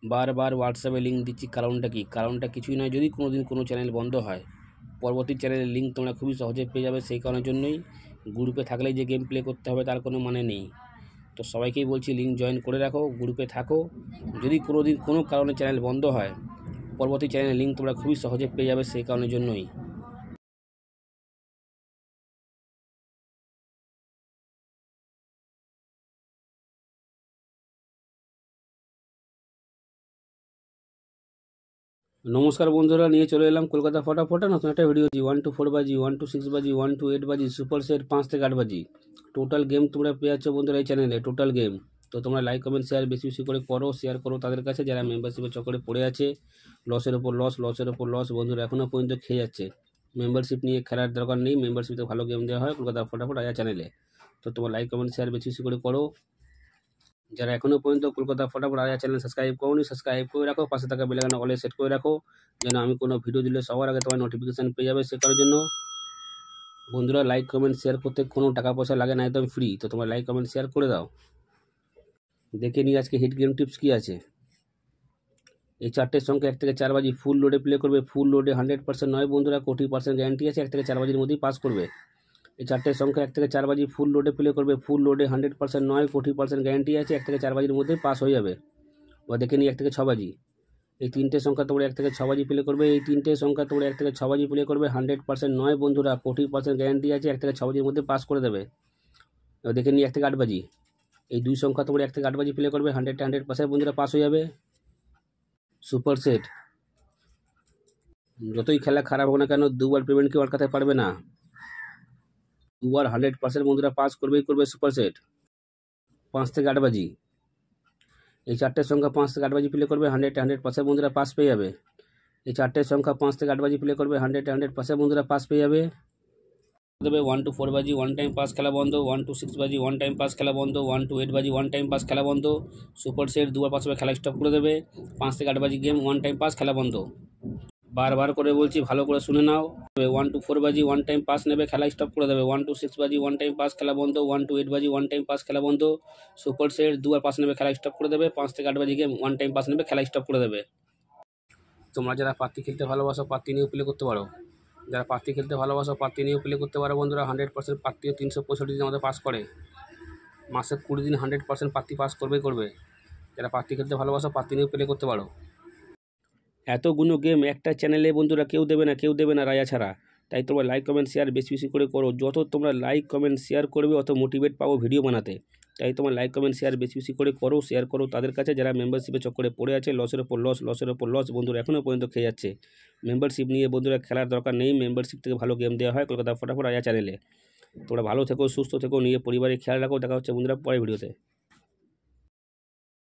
বারবার হোয়াটসঅ্যাপে লিঙ্ক দিচ্ছি, কারণটা কি? কারণটা কিছুই নয়, যদি কোনো দিন কোনো চ্যানেল বন্ধ হয়, পরবর্তী চ্যানেলের লিঙ্ক তোমরা খুবই সহজে পেয়ে যাবে। সেই কারণের জন্যই গ্রুপে থাকলেই যে গেম প্লে করতে হবে তার কোনো মানে নেই। তো সবাইকেই বলছি লিঙ্ক জয়েন করে রাখো, গ্রুপে থাকো। যদি কোনো দিন কোনো কারণে চ্যানেল বন্ধ হয়, পরবর্তী চ্যানেলের লিঙ্ক তোমরা খুবই সহজে পেয়ে যাবে, সেই কারণের জন্যই। নমস্কার বন্ধুরা, নিয়ে চলে এলাম কলকাতা ফটাফটা নতুন একটা ভিডিও। 1 to 4 বাজি, 1 to 6 বাজি, 1 to 8 বাজি, সুপার সেট 5 থেকে 8 বাজি, টোটাল গেম তোমরা পেয়ে যাচ্ছ বন্ধুরা এই চ্যানেলে। টোটাল গেম তো তোমরা লাইক কমেন্ট শেয়ার বেশি বেশি করে করো, শেয়ার করো তাদের কাছে যারা মেম্বারশিপের চক্করে পড়ে আছে। লসের ওপর লস, লসের ওপর লস বন্ধুরা এখনও পর্যন্ত খেয়ে যাচ্ছে। মেম্বারশিপ নিয়ে খেলার দরকার নেই, মেম্বারশিপে ভালো গেম দেওয়া হয় কলকাতা ফটাফট আয়া চ্যানেলে। তো তোমরা লাইক কমেন্ট শেয়ার বেশি বেশি করে করো। যারা এখনও পর্যন্ত কলকাতা ফটাফট আয়া চ্যানেল সাবস্ক্রাইব করোনি, সাবস্ক্রাইব করে রাখো, পাশে থাকা বেল আইকন অলে সেট করে রাখো, যেন আমি কোনো ভিডিও দিলে সবার আগে তোমার নোটিফিকেশান পেয়ে যাবে। সে কারণের জন্য বন্ধুরা লাইক কমেন্ট শেয়ার করতে কোনো টাকা পয়সা লাগে না, একদম ফ্রি। তো তোমরা লাইক কমেন্ট শেয়ার করে দাও। দেখে নিই আজকে হিট গেম টিপস কী আছে। এই চারটের সংখ্যা 1 থেকে 4 বাজি ফুল লোডে প্লে করবে। ফুল লোডে 100% নয় বন্ধুরা, 20% গ্যারান্টি আছে, 1 থেকে 4 বাজির মধ্যেই পাস করবে। এই চারটের সংখ্যা 1 থেকে 4 বাজি ফুল লোডে প্লে করবে। ফুল লোডে 100% নয়, 20% গ্যারান্টি আছে, 1 থেকে 4 বাজির মধ্যেই পাস হয়ে যাবে। বা দেখে নিই 1 থেকে 6 বাজি। এই তিনটে সংখ্যা তোমরা 1 থেকে 6 বাজি প্লে করবে। এই তিনটে সংখ্যা তোমরা 1 থেকে 6 বাজি প্লে করবে। 100% নয় বন্ধুরা, 40% গ্যারান্টি আছে, 1 থেকে 6 বাজির মধ্যে পাস করে দেবে। এবার দেখে নিই 1 থেকে 8 বাজি। এই দুই সংখ্যা তোমরা 1 থেকে 8 বাজি প্লে করবে। 100% বন্ধুরা পাস হয়ে যাবে। সুপার সেট যতই খেলা খারাপ হোক না কেন, দুবার পেমেন্ট কেউ আটকাতে পারবে না। দুবার 100% বন্ধুরা পাস করবেই করবে সুপার সেট। 5 থেকে 8 বাজি। এই চারটের সংখ্যা 5 থেকে 8 বাজি প্লে করবে। 100% বন্ধুরা পাস পেয়ে যাবে। এই চারটের সংখ্যা 5 থেকে 8 বাজি প্লে করবে। 100% বন্ধুরা পাস পেয়ে যাবে। 1 to 4 বাজি 1 টাইম পাস খেলা বন্ধ। 1 to 6 বাজি 1 টাইম পাস খেলা বন্ধ। 1 to 8 বাজি 1 টাইম পাস খেলা বন্ধ। সুপার সেট দুবার পাস হবে, খেলা স্টপ করে দেবে। 5 থেকে 8 বাজি গেম 1 টাইম পাস খেলা বন্ধ। বারবার করে বলছি, ভালো করে শুনে নাও। 1 to 4 বাজি 1 টাইম পাস নেবে, খেলা স্টপ করে দেবে। 1 to 6 বাজি 1 টাইম পাস খেলা বন্ধ। 1 to 8 বাজি 1 টাইম পাস খেলা বন্ধ। সুপার সেট দুবার পাস নেবে, খেলা স্টপ করে দেবে। 5 থেকে 8 বাজি গেম 1 টাইম পাস নেবে, খেলা স্টপ করে দেবে। তোমরা যারা পাত্তি খেলতে ভালোবাসো, পাত্তি নিয়েও প্লে করতে পারো। যারা পাত্তি খেলতে ভালোবাসো, পাত্তি নিয়েও প্লে করতে পারো বন্ধুরা। 100% পাত্তিও 365 দিন আমাদের পাস করে। মাসে 20 দিন 100% পাত্তি পাস করবেই করবে। যারা পাত্তি খেলতে ভালোবাসো, পাত্তি নিয়েও প্লে করতে পারো। এতগুলো গেম একটা চ্যানেলে বন্ধুরা কেউ দেবে না, কেউ দেবে না রায়া ছাড়া। তাই তোমরা লাইক কমেন্ট শেয়ার বেশি বেশি করে করো। যত তোমরা লাইক কমেন্ট শেয়ার করবে, অত মোটিভেট পাবো ভিডিও বানাতে। তাই তোমরা লাইক কমেন্ট শেয়ার বেশি বেশি করে করো, শেয়ার করো তাদের কাছে যারা মেম্বারশিপের চক্করে পড়ে আছে। লসের ওপর লস, লসের ওপর লস বন্ধুরা এখনও পর্যন্ত খেয়ে যাচ্ছে। মেম্বারশিপ নিয়ে বন্ধুরা খেলার দরকার নেই, মেম্বারশিপ থেকে ভালো গেম দেওয়া হয় কলকাতা ফটাফট আয়া চ্যানেলে। তোমরা ভালো থেকো, সুস্থ থেকো, নিয়ে পরিবারের খেয়াল রাখো। দেখা হচ্ছে বন্ধুরা পরের ভিডিওতে।